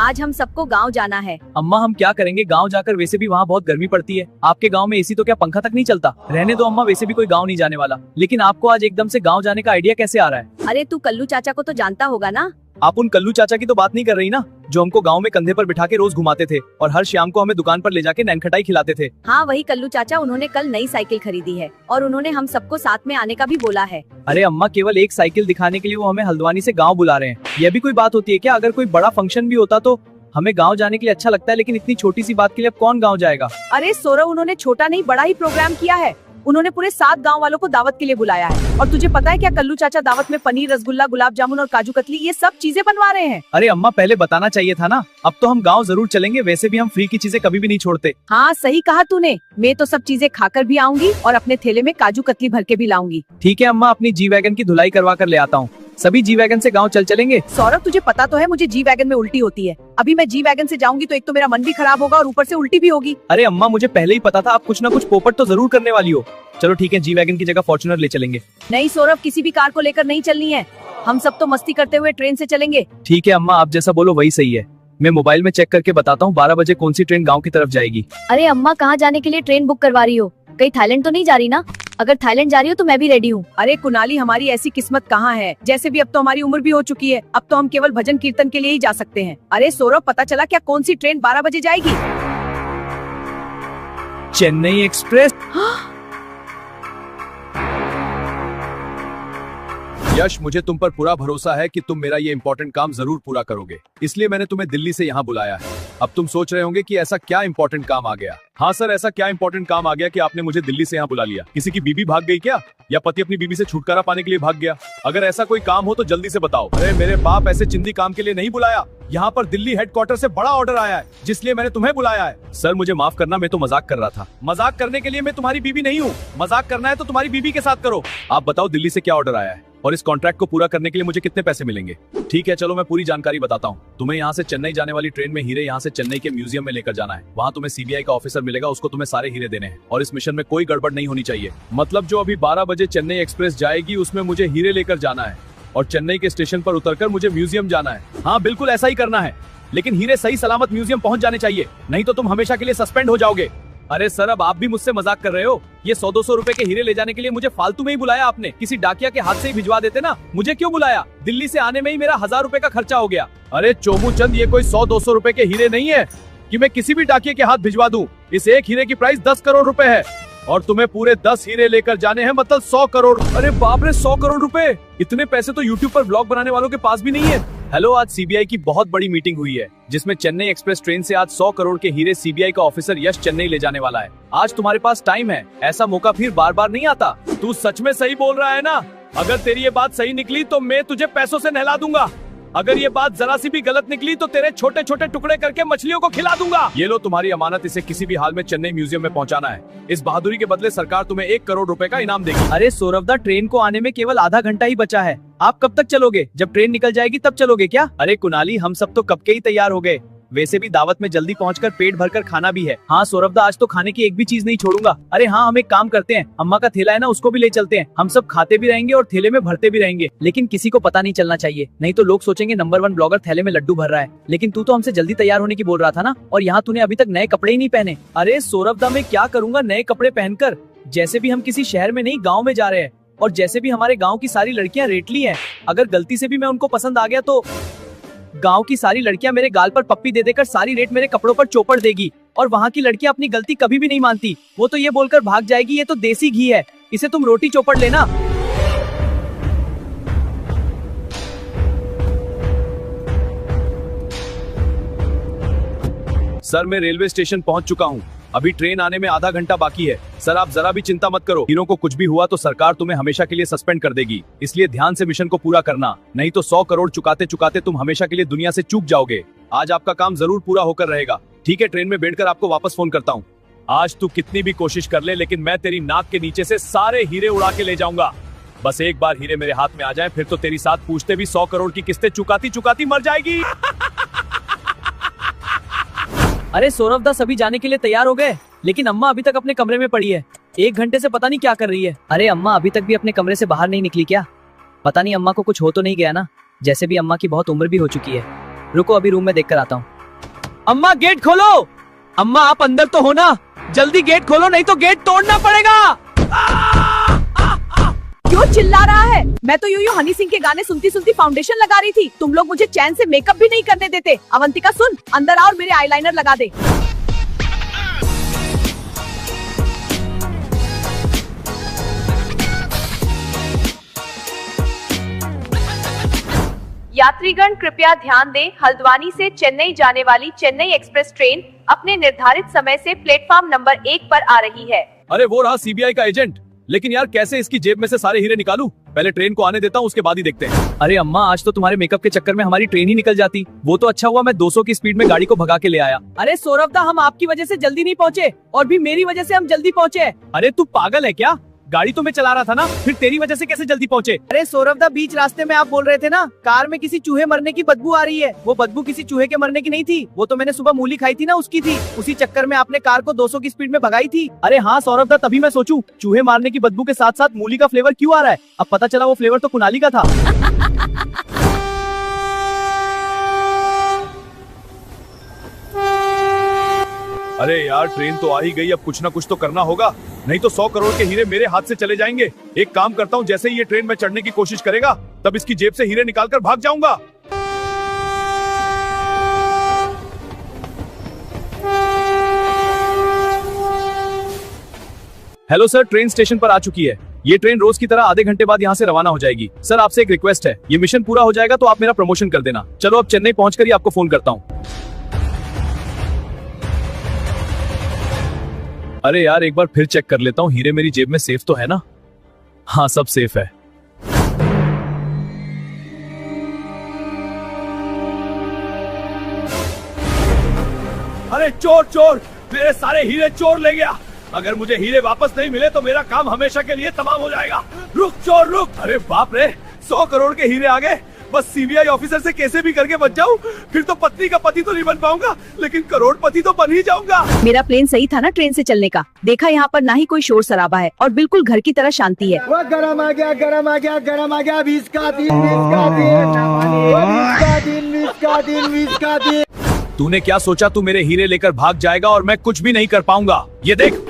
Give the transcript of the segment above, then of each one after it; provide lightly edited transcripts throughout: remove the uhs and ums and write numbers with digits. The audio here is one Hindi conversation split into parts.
आज हम सबको गांव जाना है। अम्मा हम क्या करेंगे गांव जाकर, वैसे भी वहाँ बहुत गर्मी पड़ती है। आपके गांव में एसी तो क्या पंखा तक नहीं चलता। रहने दो अम्मा, वैसे भी कोई गांव नहीं जाने वाला। लेकिन आपको आज एकदम से गांव जाने का आइडिया कैसे आ रहा है? अरे तू कल्लू चाचा को तो जानता होगा ना। आप उन कल्लू चाचा की तो बात नहीं कर रही ना, जो हमको गांव में कंधे पर बिठा के रोज घुमाते थे और हर शाम को हमें दुकान पर ले जाके नैनखटाई खिलाते थे। हाँ वही कल्लू चाचा, उन्होंने कल नई साइकिल खरीदी है और उन्होंने हम सबको साथ में आने का भी बोला है। अरे अम्मा, केवल एक साइकिल दिखाने के लिए वो हमें हल्द्वानी से गाँव बुला रहे हैं, यह भी कोई बात होती है क्या? अगर कोई बड़ा फंक्शन भी होता तो हमें गांव जाने के लिए अच्छा लगता है, लेकिन इतनी छोटी सी बात के लिए अब कौन गांव जाएगा? अरे सौरभ, उन्होंने छोटा नहीं बड़ा ही प्रोग्राम किया है। उन्होंने पूरे 7 गांव वालों को दावत के लिए बुलाया है। और तुझे पता है क्या, कल्लू चाचा दावत में पनीर, रसगुल्ला, गुलाब जामुन और काजू कतली ये सब चीजें बनवा रहे हैं। अरे अम्मा, पहले बताना चाहिए था ना। अब तो हम गांव जरूर चलेंगे, वैसे भी हम फ्री की चीजें कभी भी नहीं छोड़ते। हाँ सही कहा तूने, मैं तो सब चीजें खाकर भी आऊंगी और अपने थैले में काजू कतली भर के भी लाऊंगी। ठीक है अम्मा, अपनी जी वैगन की धुलाई करवा कर ले आता हूँ। सभी जी वैगन से गाँव चल चलेंगे। सौरभ तुझे पता तो है मुझे जी वैगन में उल्टी होती है। अभी मैं जी वैगन से जाऊंगी तो एक तो मेरा मन भी खराब होगा और ऊपर से उल्टी भी होगी। अरे अम्मा, मुझे पहले ही पता था आप कुछ न कुछ पोपट तो जरूर करने वाली हो। चलो ठीक है, जी वैगन की जगह फॉर्च्यूनर ले चलेंगे। नहीं सौरभ, किसी भी कार को लेकर नहीं चलनी है। हम सब तो मस्ती करते हुए ट्रेन से चलेंगे। ठीक है अम्मा, आप जैसा बोलो वही सही है। मैं मोबाइल में चेक करके बताता हूँ 12 बजे कौन सी ट्रेन गाँव की तरफ जाएगी। अरे अम्मा, कहाँ जाने के लिए ट्रेन बुक करवा रही हो? कहीं थाईलैंड तो नहीं जा रही ना? अगर थाईलैंड जा रही हो तो मैं भी रेडी हूँ। अरे कुनाली, हमारी ऐसी किस्मत कहाँ है। जैसे भी अब तो हमारी उम्र भी हो चुकी है, अब तो हम केवल भजन कीर्तन के लिए ही जा सकते हैं। अरे सौरभ, पता चला क्या कौन सी ट्रेन 12 बजे जाएगी? चेन्नई एक्सप्रेस। यश, मुझे तुम पर पूरा भरोसा है कि तुम मेरा ये इम्पोर्टेंट काम जरूर पूरा करोगे, इसलिए मैंने तुम्हें दिल्ली से यहाँ बुलाया है। अब तुम सोच रहे होंगे कि ऐसा क्या इम्पोर्टेंट काम आ गया। हाँ सर, ऐसा क्या इम्पोर्टेंट काम आ गया कि आपने मुझे दिल्ली से यहाँ बुला लिया? किसी की बीबी भाग गई क्या, या पति अपनी बीबी से छुटकारा पाने के लिए भाग गया? अगर ऐसा कोई काम हो तो जल्दी से बताओ। अरे मेरे बाप ऐसे चिंदी काम के लिए नहीं बुलाया। यहाँ पर दिल्ली हेडक्वार्टर से बड़ा ऑर्डर आया है, जिसलिए मैंने तुम्हें बुलाया है। सर मुझे माफ करना, मैं तो मजाक कर रहा था। मजाक करने के लिए मैं तुम्हारी बीबी नहीं हूँ। मजाक करना है तो तुम्हारी बीबी के साथ करो। आप बताओ दिल्ली से क्या ऑर्डर आया है और इस कॉन्ट्रैक्ट को पूरा करने के लिए मुझे कितने पैसे मिलेंगे? ठीक है चलो, मैं पूरी जानकारी बताता हूँ। तुम्हें यहाँ से चेन्नई जाने वाली ट्रेन में हीरे यहाँ से चेन्नई के म्यूजियम में लेकर जाना है। वहाँ तुम्हें सीबीआई का ऑफिसर मिलेगा, उसको तुम्हें सारे हीरे देने हैं और इस मिशन में कोई गड़बड़ नहीं होनी चाहिए। मतलब जो अभी 12 बजे चेन्नई एक्सप्रेस जाएगी उसमें मुझे हीरे लेकर जाना है और चेन्नई के स्टेशन पर उतरकर मुझे म्यूजियम जाना है। हाँ बिल्कुल ऐसा ही करना है, लेकिन हीरे सही सलामत म्यूजियम पहुंच जाने चाहिए, नहीं तो तुम हमेशा के लिए सस्पेंड हो जाओगे। अरे सर, अब आप भी मुझसे मजाक कर रहे हो? ये 100-200 रुपए के हीरे ले जाने के लिए मुझे फालतू में ही बुलाया आपने? किसी डाकिया के हाथ से ही भिजवा देते ना, मुझे क्यों बुलाया? दिल्ली से आने में ही मेरा 1000 रुपए का खर्चा हो गया। अरे चोमू चंद, ये कोई 100-200 रुपए के हीरे नहीं है कि मैं किसी भी डाकिये के हाथ भिजवा दूं। इस एक हीरे की प्राइस 10 करोड़ रुपए है और तुम्हें पूरे 10 हीरे लेकर जाने हैं, मतलब 100 करोड़। अरे बाप रे, 100 करोड़ रुपए! इतने पैसे तो यूट्यूब पर ब्लॉग बनाने वालों के पास भी नहीं है। हेलो, आज सीबीआई की बहुत बड़ी मीटिंग हुई है, जिसमें चेन्नई एक्सप्रेस ट्रेन से आज 100 करोड़ के हीरे सीबीआई का ऑफिसर यश चेन्नई ले जाने वाला है। आज तुम्हारे पास टाइम है, ऐसा मौका फिर बार बार नहीं आता। तू सच में सही बोल रहा है ना? अगर तेरी ये बात सही निकली तो मैं तुझे पैसों से नहला दूंगा। अगर ये बात जरा सी भी गलत निकली तो तेरे छोटे छोटे टुकड़े करके मछलियों को खिला दूंगा। ये लो तुम्हारी अमानत, इसे किसी भी हाल में चेन्नई म्यूजियम में पहुंचाना है। इस बहादुरी के बदले सरकार तुम्हें 1 करोड़ रुपए का इनाम देगी। अरे सौरभ, ट्रेन को आने में केवल आधा घंटा ही बचा है। आप कब तक चलोगे? जब ट्रेन निकल जाएगी तब चलोगे क्या? अरे कुनाली, हम सब तो कब के ही तैयार हो गए। वैसे भी दावत में जल्दी पहुंचकर पेट भरकर खाना भी है। हाँ सौरभ, आज तो खाने की एक भी चीज नहीं छोड़ूंगा। अरे हाँ, हम एक काम करते हैं, अम्मा का थैला है ना, उसको भी ले चलते हैं। हम सब खाते भी रहेंगे और थैले में भरते भी रहेंगे, लेकिन किसी को पता नहीं चलना चाहिए, नहीं तो लोग सोचेंगे नंबर 1 ब्लॉगर थैले में लड्डू भर रहा है। लेकिन तू तो हमसे जल्दी तैयार होने की बोल रहा था ना, और यहाँ तूने अभी तक नए कपड़े ही नहीं पहने। अरे सौरभ, मैं क्या करूंगा नए कपड़े पहनकर? जैसे भी हम किसी शहर में नहीं गाँव में जा रहे हैं, और जैसे भी हमारे गाँव की सारी लड़कियां रेटली है। अगर गलती से भी मैं उनको पसंद आ गया तो गांव की सारी लड़कियां मेरे गाल पर पप्पी दे देकर सारी रेट मेरे कपड़ों पर चौपड़ देगी, और वहाँ की लड़कियां अपनी गलती कभी भी नहीं मानती। वो तो ये बोलकर भाग जाएगी, ये तो देसी घी है, इसे तुम रोटी चौपड़ लेना। सर मैं रेलवे स्टेशन पहुंच चुका हूं, अभी ट्रेन आने में आधा घंटा बाकी है। सर आप जरा भी चिंता मत करो, हीरो को कुछ भी हुआ तो सरकार तुम्हें हमेशा के लिए सस्पेंड कर देगी, इसलिए ध्यान से मिशन को पूरा करना, नहीं तो 100 करोड़ चुकाते चुकाते तुम हमेशा के लिए दुनिया से चूक जाओगे। आज आपका काम जरूर पूरा होकर रहेगा। ठीक है, ट्रेन में बैठकर आपको वापस फोन करता हूँ। आज तू कितनी भी कोशिश कर ले, लेकिन मैं तेरी नाक के नीचे से सारे हीरे उड़ा के ले जाऊंगा। बस एक बार हीरे मेरे हाथ में आ जाए, फिर तो तेरी साथ पूछते भी 100 करोड़ की किस्तें चुकाती चुकाती मर जाएगी। अरे सौरभ दा, सभी जाने के लिए तैयार हो गए, लेकिन अम्मा अभी तक अपने कमरे में पड़ी है। 1 घंटे से पता नहीं क्या कर रही है। अरे अम्मा अभी तक भी अपने कमरे से बाहर नहीं निकली क्या? पता नहीं अम्मा को कुछ हो तो नहीं गया ना? जैसे भी अम्मा की बहुत उम्र भी हो चुकी है। रुको अभी रूम में देख कर आता हूँ। अम्मा गेट खोलो। अम्मा आप अंदर तो हो ना, जल्दी गेट खोलो नहीं तो गेट तोड़ना पड़ेगा। क्यों चिल्ला रहा है? मैं तो यूं हनी सिंह के गाने सुनती सुनती फाउंडेशन लगा रही थी। तुम लोग मुझे चैन से मेकअप भी नहीं करने देते। अवंतिका सुन, अंदर आ और मेरे आईलाइनर लगा दे। यात्रीगण कृपया ध्यान दें, हल्द्वानी से चेन्नई जाने वाली चेन्नई एक्सप्रेस ट्रेन अपने निर्धारित समय से प्लेटफॉर्म नंबर 1 पर आ रही है। अरे वो रहा सीबीआई का एजेंट। लेकिन यार कैसे इसकी जेब में से सारे हीरे निकालूं? पहले ट्रेन को आने देता हूँ, उसके बाद ही देखते हैं। अरे अम्मा आज तो तुम्हारे मेकअप के चक्कर में हमारी ट्रेन ही निकल जाती। वो तो अच्छा हुआ मैं 200 की स्पीड में गाड़ी को भगा के ले आया। अरे सौरभदा, हम आपकी वजह से जल्दी नहीं पहुँचे और भी मेरी वजह से हम जल्दी पहुँचे। अरे तू पागल है क्या? गाड़ी तो मैं चला रहा था ना, फिर तेरी वजह से कैसे जल्दी पहुँचे? अरे सौरभदा, बीच रास्ते में आप बोल रहे थे ना कार में किसी चूहे मरने की बदबू आ रही है। वो बदबू किसी चूहे के मरने की नहीं थी, वो तो मैंने सुबह मूली खाई थी ना, उसकी थी। उसी चक्कर में आपने कार को 200 की स्पीड में भगाई थी। अरे हाँ सौरभ दा, तभी मैं सोचूं चूहे मारने की बदबू के साथ साथ मूली का फ्लेवर क्यों आ रहा है। अब पता चला वो फ्लेवर तो कुनाली का था। अरे यार ट्रेन तो आ ही गई, अब कुछ ना कुछ तो करना होगा, नहीं तो 100 करोड़ के हीरे मेरे हाथ से चले जाएंगे। एक काम करता हूँ, जैसे ही ये ट्रेन में चढ़ने की कोशिश करेगा तब इसकी जेब से हीरे निकालकर भाग जाऊंगा। हेलो सर, ट्रेन स्टेशन पर आ चुकी है। ये ट्रेन रोज की तरह आधे घंटे बाद यहाँ से रवाना हो जाएगी। सर आपसे एक रिक्वेस्ट है, ये मिशन पूरा हो जाएगा तो आप मेरा प्रमोशन कर देना। चलो अब चेन्नई पहुंचकर ही आपको फोन करता हूँ। अरे यार एक बार फिर चेक कर लेता हूँ, हीरे मेरी जेब में सेफ तो है ना? हाँ सब सेफ है। अरे चोर चोर, मेरे सारे हीरे चोर ले गया। अगर मुझे हीरे वापस नहीं मिले तो मेरा काम हमेशा के लिए तमाम हो जाएगा। रुक चोर रुक। अरे बाप रे, 100 करोड़ के हीरे आ गए। बस सीबीआई ऑफिसर से कैसे भी करके बच जाऊं, फिर तो पत्नी का पति तो नहीं बन पाऊंगा, लेकिन करोड़पति तो बन ही जाऊंगा। मेरा प्लेन सही था ना ट्रेन से चलने का? देखा यहाँ पर ना ही कोई शोर शराबा है और बिल्कुल घर की तरह शांति है। वो गरम आ गया, गरम आ गया, गरम आ गया। 20 का दिन, 20 का दिन, 20 का दिन, 20 का दिन, 20 का दिन। तूने क्या सोचा तू मेरे हीरे लेकर भाग जाएगा और मैं कुछ भी नहीं कर पाऊंगा? ये देख।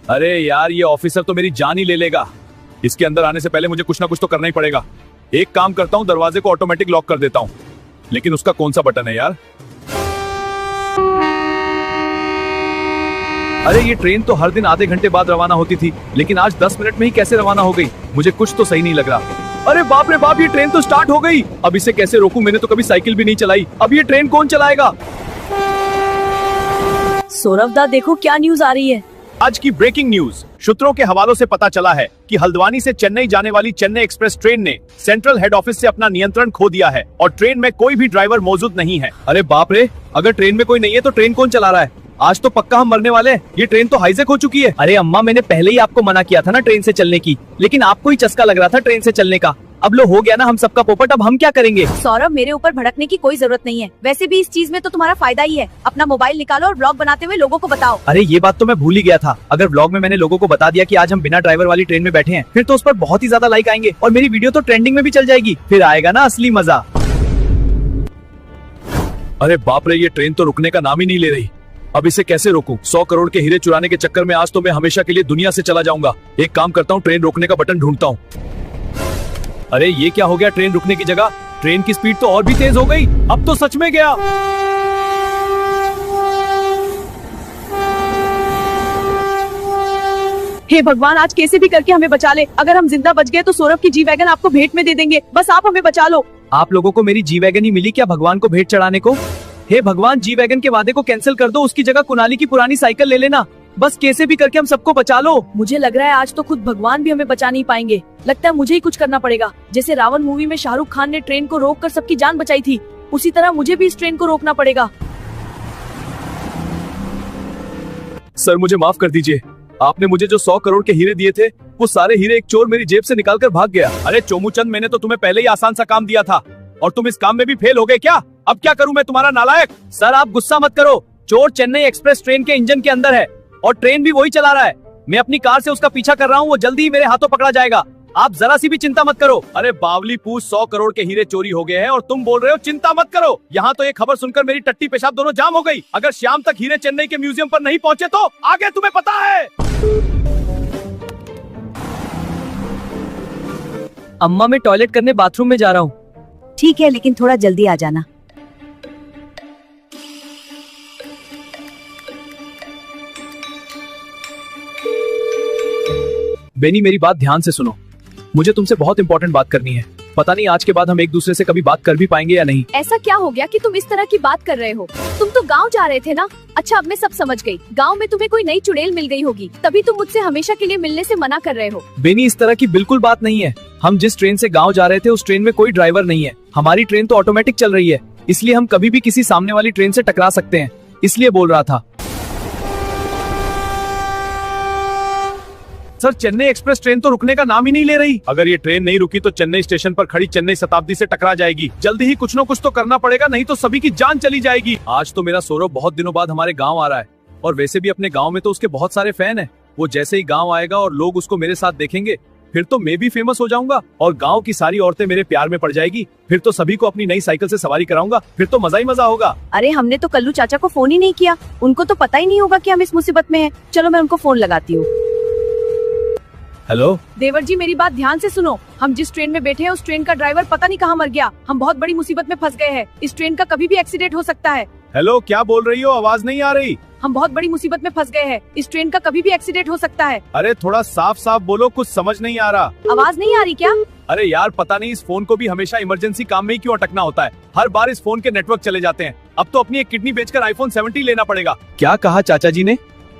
अरे यार ये ऑफिसर तो मेरी जान ही ले लेगा। इसके अंदर आने से पहले मुझे कुछ ना कुछ तो करना ही पड़ेगा। एक काम करता हूँ, दरवाजे को ऑटोमेटिक लॉक कर देता हूँ, लेकिन उसका कौन सा बटन है यार? अरे ये ट्रेन तो हर दिन आधे घंटे बाद रवाना होती थी, लेकिन आज 10 मिनट में ही कैसे रवाना हो गई? मुझे कुछ तो सही नहीं लग रहा। अरे बाप रे बाप, ये ट्रेन तो स्टार्ट हो गई। अब इसे कैसे रोकूं? मैंने तो कभी साइकिल भी नहीं चलाई। अब ये ट्रेन कौन चलाएगा? सौरभदा देखो क्या न्यूज आ रही है। आज की ब्रेकिंग न्यूज। सूत्रों के हवालों से पता चला है कि हल्द्वानी से चेन्नई जाने वाली चेन्नई एक्सप्रेस ट्रेन ने सेंट्रल हेड ऑफिस से अपना नियंत्रण खो दिया है और ट्रेन में कोई भी ड्राइवर मौजूद नहीं है। अरे बाप रे, अगर ट्रेन में कोई नहीं है तो ट्रेन कौन चला रहा है? आज तो पक्का हम मरने वाले हैं। ये ट्रेन तो हाईजैक हो चुकी है। अरे अम्मा, मैंने पहले ही आपको मना किया था ना ट्रेन से चलने की, लेकिन आपको ही चस्का लग रहा था ट्रेन से चलने का। अब लो हो गया ना हम सबका पोपट, अब हम क्या करेंगे? सौरभ, मेरे ऊपर भड़कने की कोई जरूरत नहीं है। वैसे भी इस चीज में तो तुम्हारा फायदा ही है। अपना मोबाइल निकालो और ब्लॉग बनाते हुए लोगों को बताओ। अरे ये बात तो मैं भूल ही गया था। अगर ब्लॉग में मैंने लोगों को बता दिया कि आज हम बिना ड्राइवर वाली ट्रेन में बैठे हैं, फिर तो उस पर बहुत ही ज्यादा लाइक आएंगे और मेरी वीडियो तो ट्रेंडिंग में भी चल जाएगी। फिर आएगा ना असली मजा। अरे बाप रे, ये ट्रेन तो रुकने का नाम ही नहीं ले रही। अब इसे कैसे रोकूं? 100 करोड़ के हीरे चुराने के चक्कर में आज तो मैं हमेशा के लिए दुनिया से चला जाऊंगा। एक काम करता हूँ, ट्रेन रोकने का बटन ढूंढता हूँ। अरे ये क्या हो गया? ट्रेन रुकने की जगह ट्रेन की स्पीड तो और भी तेज हो गई। अब तो सच में गया। हे भगवान, आज कैसे भी करके हमें बचा ले। अगर हम जिंदा बच गए तो सौरभ की जी वैगन आपको भेंट में दे देंगे। बस आप हमें बचा लो। आप लोगों को मेरी जी वैगन ही मिली क्या भगवान को भेंट चढ़ाने को? हे भगवान, जी वैगन के वादे को कैंसिल कर दो, उसकी जगह कुनाली की पुरानी साइकिल ले लेना। बस कैसे भी करके हम सबको बचा लो। मुझे लग रहा है आज तो खुद भगवान भी हमें बचा नहीं पाएंगे। लगता है मुझे ही कुछ करना पड़ेगा। जैसे रावण मूवी में शाहरुख खान ने ट्रेन को रोककर सबकी जान बचाई थी, उसी तरह मुझे भी इस ट्रेन को रोकना पड़ेगा। सर मुझे माफ कर दीजिए, आपने मुझे जो 100 करोड़ के हीरे दिए थे वो सारे हीरे एक चोर मेरी जेब से निकाल कर भाग गया। अरे चोमूचंद, मैंने तो तुम्हें पहले ही आसान सा काम दिया था और तुम इस काम में भी फेल हो गए क्या? अब क्या करूं मैं तुम्हारा नालायक? सर आप गुस्सा मत करो। चोर चेन्नई एक्सप्रेस ट्रेन के इंजन के अंदर है और ट्रेन भी वही चला रहा है। मैं अपनी कार से उसका पीछा कर रहा हूँ, वो जल्दी ही मेरे हाथों पकड़ा जाएगा। आप जरा सी भी चिंता मत करो। अरे बावली पूछ, 100 करोड़ के हीरे चोरी हो गए हैं और तुम बोल रहे हो चिंता मत करो। यहाँ तो ये खबर सुनकर मेरी टट्टी पेशाब दोनों जाम हो गई। अगर शाम तक हीरे चेन्नई के म्यूजियम पर नहीं पहुँचे तो आगे तुम्हें पता है। अम्मा, मैं टॉयलेट करने बाथरूम में जा रहा हूँ। ठीक है, लेकिन थोड़ा जल्दी आ जाना। बेनी, मेरी बात ध्यान से सुनो। मुझे तुमसे बहुत इंपॉर्टेंट बात करनी है। पता नहीं आज के बाद हम एक दूसरे से कभी बात कर भी पाएंगे या नहीं। ऐसा क्या हो गया कि तुम इस तरह की बात कर रहे हो? तुम तो गांव जा रहे थे ना? अच्छा, अब मैं सब समझ गई। गांव में तुम्हें कोई नई चुड़ैल मिल गई होगी, तभी तुम मुझसे हमेशा के लिए मिलने से मना कर रहे हो। बेनी, इस तरह की बिल्कुल बात नहीं है। हम जिस ट्रेन से गाँव जा रहे थे उस ट्रेन में कोई ड्राइवर नहीं है। हमारी ट्रेन तो ऑटोमेटिक चल रही है, इसलिए हम कभी भी किसी सामने वाली ट्रेन से टकरा सकते हैं, इसलिए बोल रहा था। सर, चेन्नई एक्सप्रेस ट्रेन तो रुकने का नाम ही नहीं ले रही। अगर ये ट्रेन नहीं रुकी तो चेन्नई स्टेशन पर खड़ी चेन्नई शताब्दी से टकरा जाएगी। जल्दी ही कुछ न कुछ तो करना पड़ेगा, नहीं तो सभी की जान चली जाएगी। आज तो मेरा सौरभ बहुत दिनों बाद हमारे गांव आ रहा है, और वैसे भी अपने गांव में तो उसके बहुत सारे फैन हैं। वो जैसे ही गांव आएगा और लोग उसको मेरे साथ देखेंगे, फिर तो मैं भी फेमस हो जाऊंगा और गांव की सारी औरतें मेरे प्यार में पड़ जाएगी। फिर तो सभी को अपनी नई साइकिल से सवारी कराऊंगा, फिर तो मजा ही मजा होगा। अरे, हमने तो कल्लू चाचा को फोन ही नहीं किया। उनको तो पता ही नहीं होगा कि हम इस मुसीबत में हैं। चलो मैं उनको फोन लगाती हूँ। हेलो देवर जी, मेरी बात ध्यान से सुनो। हम जिस ट्रेन में बैठे हैं उस ट्रेन का ड्राइवर पता नहीं कहाँ मर गया। हम बहुत बड़ी मुसीबत में फंस गए हैं। इस ट्रेन का कभी भी एक्सीडेंट हो सकता है। हेलो, क्या बोल रही हो? आवाज नहीं आ रही। हम बहुत बड़ी मुसीबत में फंस गए हैं। इस ट्रेन का कभी भी एक्सीडेंट हो सकता है। अरे थोड़ा साफ साफ बोलो, कुछ समझ नहीं आ रहा। आवाज नहीं आ रही क्या? अरे यार, पता नहीं इस फोन को भी हमेशा इमरजेंसी काम में ही क्यों अटकना होता है। हर बार इस फोन के नेटवर्क चले जाते हैं। अब तो अपनी एक किडनी बेचकर आईफोन 17 लेना पड़ेगा। क्या कहा चाचा जी ने?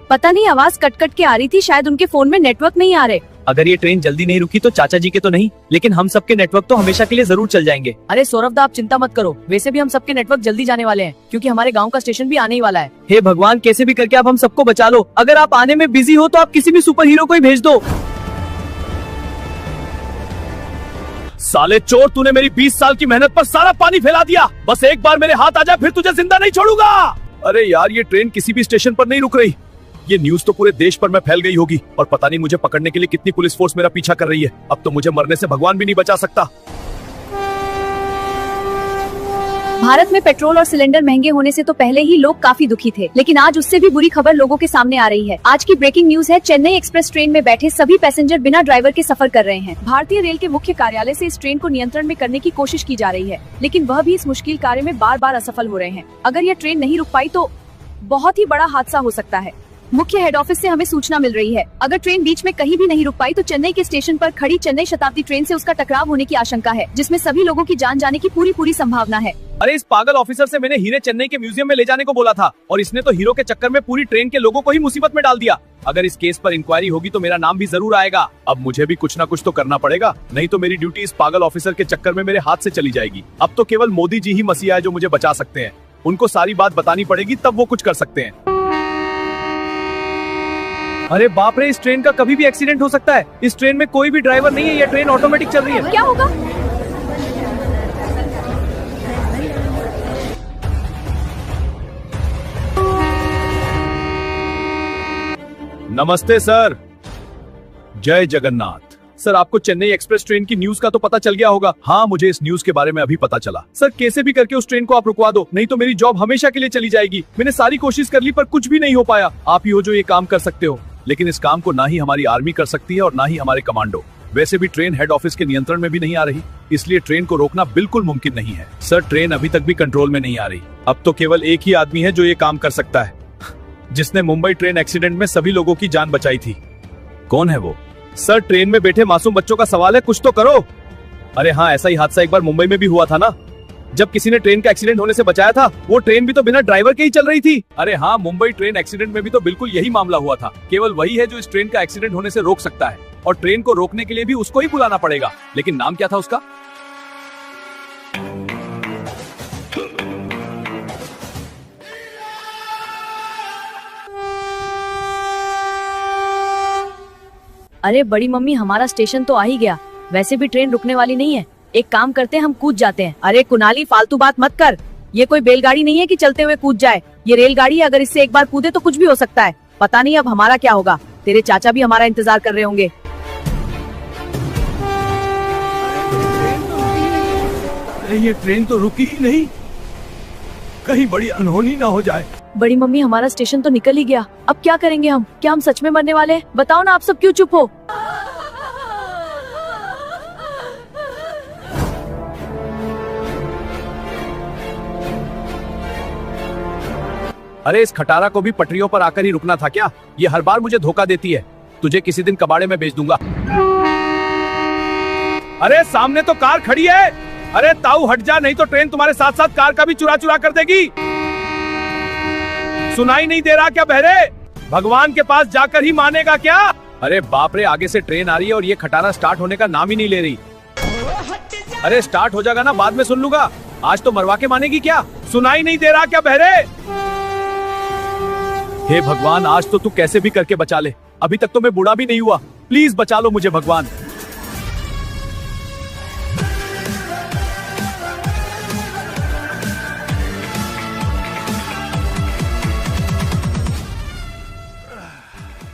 पता नहीं, आवाज कट कट के आ रही थी। शायद उनके फोन में नेटवर्क नहीं आ रहे। अगर ये ट्रेन जल्दी नहीं रुकी तो चाचा जी के तो नहीं, लेकिन हम सबके नेटवर्क तो हमेशा के लिए जरूर चल जाएंगे। अरे सौरभ दा, आप चिंता मत करो। वैसे भी हम सबके नेटवर्क जल्दी जाने वाले हैं, क्योंकि हमारे गांव का स्टेशन भी आने ही वाला है। हे भगवान, कैसे भी करके आप हम सबको बचा लो। अगर आप आने में बिजी हो तो आप किसी भी सुपर हीरो को ही भेज दो। साले चोर, तूने मेरी 20 साल की मेहनत पर सारा पानी फैला दिया। बस एक बार मेरे हाथ आ जाए, फिर तुझे जिंदा नहीं छोड़ूंगा। अरे यार, ये ट्रेन किसी भी स्टेशन पर नहीं रुक रही। ये न्यूज तो पूरे देश पर में फैल गई होगी, और पता नहीं मुझे पकड़ने के लिए कितनी पुलिस फोर्स मेरा पीछा कर रही है। अब तो मुझे मरने से भगवान भी नहीं बचा सकता। भारत में पेट्रोल और सिलेंडर महंगे होने से तो पहले ही लोग काफी दुखी थे, लेकिन आज उससे भी बुरी खबर लोगों के सामने आ रही है। आज की ब्रेकिंग न्यूज है, चेन्नई एक्सप्रेस ट्रेन में बैठे सभी पैसेंजर बिना ड्राइवर के सफर कर रहे हैं। भारतीय रेल के मुख्य कार्यालय से इस ट्रेन को नियंत्रण में करने की कोशिश की जा रही है, लेकिन वह भी इस मुश्किल कार्य में बार बार असफल हो रहे हैं। अगर यह ट्रेन नहीं रुक पाई तो बहुत ही बड़ा हादसा हो सकता है। मुख्य हेड ऑफिस से हमें सूचना मिल रही है, अगर ट्रेन बीच में कहीं भी नहीं रुक पाई तो चेन्नई के स्टेशन पर खड़ी चेन्नई शताब्दी ट्रेन से उसका टकराव होने की आशंका है, जिसमें सभी लोगों की जान जाने की पूरी संभावना है। अरे इस पागल ऑफिसर से मैंने हीरे चेन्नई के म्यूजियम में ले जाने को बोला था, और इसने तो हीरो के चक्कर में पूरी ट्रेन के लोगों को ही मुसीबत में डाल दिया। अगर इस केस पर इंक्वायरी होगी तो मेरा नाम भी जरूर आएगा। अब मुझे भी कुछ ना कुछ तो करना पड़ेगा, नहीं तो मेरी ड्यूटी इस पागल ऑफिसर के चक्कर में मेरे हाथ से चली जाएगी। अब तो केवल मोदी जी ही मसीहा है जो मुझे बचा सकते हैं। उनको सारी बात बतानी पड़ेगी, तब वो कुछ कर सकते हैं। अरे बाप रे, इस ट्रेन का कभी भी एक्सीडेंट हो सकता है। इस ट्रेन में कोई भी ड्राइवर नहीं है, ये ट्रेन ऑटोमेटिक चल रही है। क्या होगा? नमस्ते सर। जय जगन्नाथ। सर, आपको चेन्नई एक्सप्रेस ट्रेन की न्यूज का तो पता चल गया होगा। हाँ, मुझे इस न्यूज के बारे में अभी पता चला। सर, कैसे भी करके उस ट्रेन को आप रुकवा दो, नहीं तो मेरी जॉब हमेशा के लिए चली जाएगी। मैंने सारी कोशिश कर ली पर कुछ भी नहीं हो पाया। आप ही हो जो ये काम कर सकते हो। लेकिन इस काम को ना ही हमारी आर्मी कर सकती है और ना ही हमारे कमांडो। वैसे भी ट्रेन हेड ऑफिस के नियंत्रण में भी नहीं आ रही, इसलिए ट्रेन को रोकना बिल्कुल मुमकिन नहीं है। सर, ट्रेन अभी तक भी कंट्रोल में नहीं आ रही। अब तो केवल एक ही आदमी है जो ये काम कर सकता है, जिसने मुंबई ट्रेन एक्सीडेंट में सभी लोगों की जान बचाई थी। कौन है वो? सर, ट्रेन में बैठे मासूम बच्चों का सवाल है, कुछ तो करो। अरे हाँ, ऐसा ही हादसा एक बार मुंबई में भी हुआ था ना, जब किसी ने ट्रेन का एक्सीडेंट होने से बचाया था। वो ट्रेन भी तो बिना ड्राइवर के ही चल रही थी। अरे हाँ, मुंबई ट्रेन एक्सीडेंट में भी तो बिल्कुल यही मामला हुआ था। केवल वही है जो इस ट्रेन का एक्सीडेंट होने से रोक सकता है, और ट्रेन को रोकने के लिए भी उसको ही बुलाना पड़ेगा। लेकिन नाम क्या था उसका? अरे बड़ी मम्मी, हमारा स्टेशन तो आ ही गया। वैसे भी ट्रेन रुकने वाली नहीं है। एक काम करते हैं, हम कूद जाते हैं। अरे कुणाली, फालतू बात मत कर। ये कोई बैलगाड़ी नहीं है कि चलते हुए कूद जाए। ये रेलगाड़ी है, अगर इससे एक बार कूदे तो कुछ भी हो सकता है। पता नहीं अब हमारा क्या होगा। तेरे चाचा भी हमारा इंतजार कर रहे होंगे। अरे ये ट्रेन तो रुकी ही नहीं, कहीं बड़ी अनहोनी ना हो जाए। बड़ी मम्मी हमारा स्टेशन तो निकल ही गया, अब क्या करेंगे हम? क्या हम सच में मरने वाले हैं? बताओ ना, आप सब क्यों चुप हो? अरे इस खटारा को भी पटरियों पर आकर ही रुकना था क्या? ये हर बार मुझे धोखा देती है। तुझे किसी दिन कबाड़े में बेच दूंगा। अरे सामने तो कार खड़ी है। अरे ताऊ हट जा, नहीं तो ट्रेन तुम्हारे साथ साथ कार का भी चुरा चुरा कर देगी। सुनाई नहीं दे रहा क्या बहरे? भगवान के पास जाकर ही मानेगा क्या? अरे बाप रे, आगे से ट्रेन आ रही है और ये खटारा स्टार्ट होने का नाम ही नहीं ले रही। अरे स्टार्ट हो जाएगा ना, बाद में सुन लूंगा। आज तो मरवा के मानेगी क्या? सुनाई नहीं दे रहा क्या बहरे? हे भगवान, आज तो तू कैसे भी करके बचा ले। अभी तक तो मैं बूढ़ा भी नहीं हुआ। प्लीज बचा लो मुझे भगवान।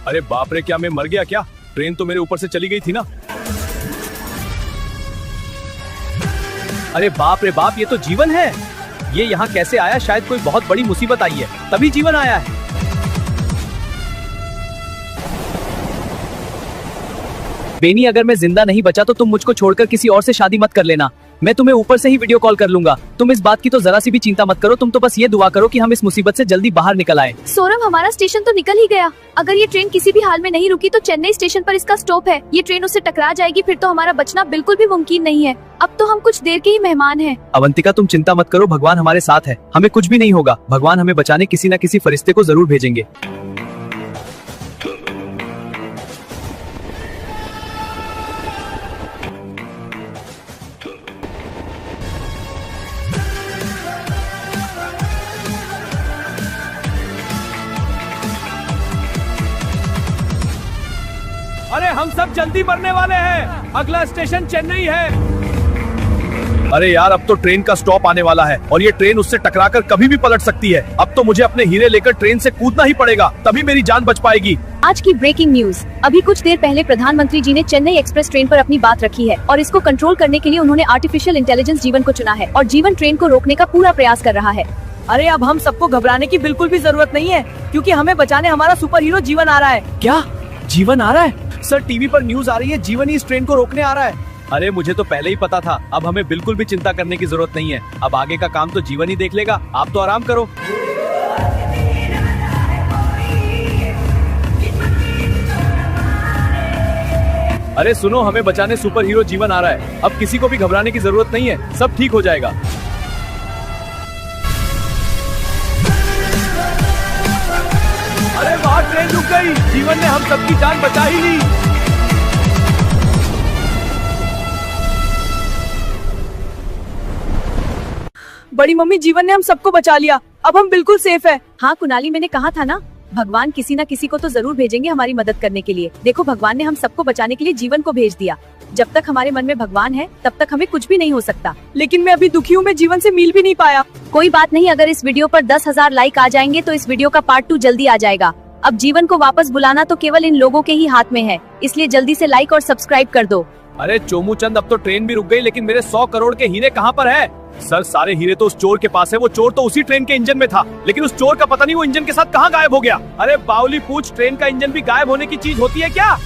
अरे बाप रे, क्या मैं मर गया क्या? ट्रेन तो मेरे ऊपर से चली गई थी ना। अरे बाप रे बाप, ये तो जीवन है। ये यहाँ कैसे आया? शायद कोई बहुत बड़ी मुसीबत आई है, तभी जीवन आया है। बेनी, अगर मैं जिंदा नहीं बचा तो तुम मुझको छोड़कर किसी और से शादी मत कर लेना। मैं तुम्हें ऊपर से ही वीडियो कॉल कर लूंगा। तुम इस बात की तो जरा सी भी चिंता मत करो। तुम तो बस ये दुआ करो कि हम इस मुसीबत से जल्दी बाहर निकल आए। सौरभ, हमारा स्टेशन तो निकल ही गया। अगर ये ट्रेन किसी भी हाल में नहीं रुकी तो चेन्नई स्टेशन पर इसका स्टॉप है। ये ट्रेन उससे टकरा जाएगी, फिर तो हमारा बचना बिल्कुल भी मुमकिन नहीं है। अब तो हम कुछ देर के ही मेहमान हैं। अवंतिका, तुम चिंता मत करो, भगवान हमारे साथ है। हमें कुछ भी नहीं होगा। भगवान हमें बचाने किसी न किसी फरिश्ते को जरूर भेजेंगे। अरे हम सब जल्दी मरने वाले हैं। अगला स्टेशन चेन्नई है। अरे यार, अब तो ट्रेन का स्टॉप आने वाला है और ये ट्रेन उससे टकराकर कभी भी पलट सकती है। अब तो मुझे अपने हीरे लेकर ट्रेन से कूदना ही पड़ेगा, तभी मेरी जान बच पाएगी। आज की ब्रेकिंग न्यूज। अभी कुछ देर पहले प्रधानमंत्री जी ने चेन्नई एक्सप्रेस ट्रेन पर अपनी बात रखी है और इसको कंट्रोल करने के लिए उन्होंने आर्टिफिशियल इंटेलिजेंस जीवन को चुना है और जीवन ट्रेन को रोकने का पूरा प्रयास कर रहा है। अरे अब हम सबको घबराने की बिल्कुल भी जरूरत नहीं है, क्योंकि हमें बचाने हमारा सुपर हीरो जीवन आ रहा है। क्या जीवन आ रहा है? सर, टीवी पर न्यूज आ रही है, जीवन ही इस ट्रेन को रोकने आ रहा है। अरे मुझे तो पहले ही पता था। अब हमें बिल्कुल भी चिंता करने की जरूरत नहीं है। अब आगे का काम तो जीवन ही देख लेगा। आप तो आराम करो। अरे सुनो, हमें बचाने सुपर हीरो जीवन आ रहा है। अब किसी को भी घबराने की जरूरत नहीं है, सब ठीक हो जाएगा। अरे वाह, ट्रेन रुक गई। जीवन ने हम सबकी जान बचा ही ली। बड़ी मम्मी, जीवन ने हम सबको बचा लिया। अब हम बिल्कुल सेफ है। हाँ कुणाली, मैंने कहा था ना, भगवान किसी न किसी को तो जरूर भेजेंगे हमारी मदद करने के लिए। देखो, भगवान ने हम सबको बचाने के लिए जीवन को भेज दिया। जब तक हमारे मन में भगवान है तब तक हमें कुछ भी नहीं हो सकता। लेकिन मैं अभी दुखी हूँ, मैं जीवन से मिल भी नहीं पाया। कोई बात नहीं, अगर इस वीडियो पर 10,000 लाइक आ जाएंगे तो इस वीडियो का पार्ट 2 जल्दी आ जाएगा। अब जीवन को वापस बुलाना तो केवल इन लोगों के ही हाथ में है, इसलिए जल्दी से लाइक और सब्सक्राइब कर दो। अरे चोमू चंद, अब तो ट्रेन भी रुक गई, लेकिन मेरे 100 करोड़ के हीरे कहाँ पर है? सर, सारे हीरे तो उस चोर के पास है। वो चोर तो उसी ट्रेन के इंजन में था, लेकिन उस चोर का पता नहीं वो इंजन के साथ कहाँ गायब हो गया। अरे बाउली पूछ, ट्रेन का इंजन भी गायब होने की चीज होती है क्या?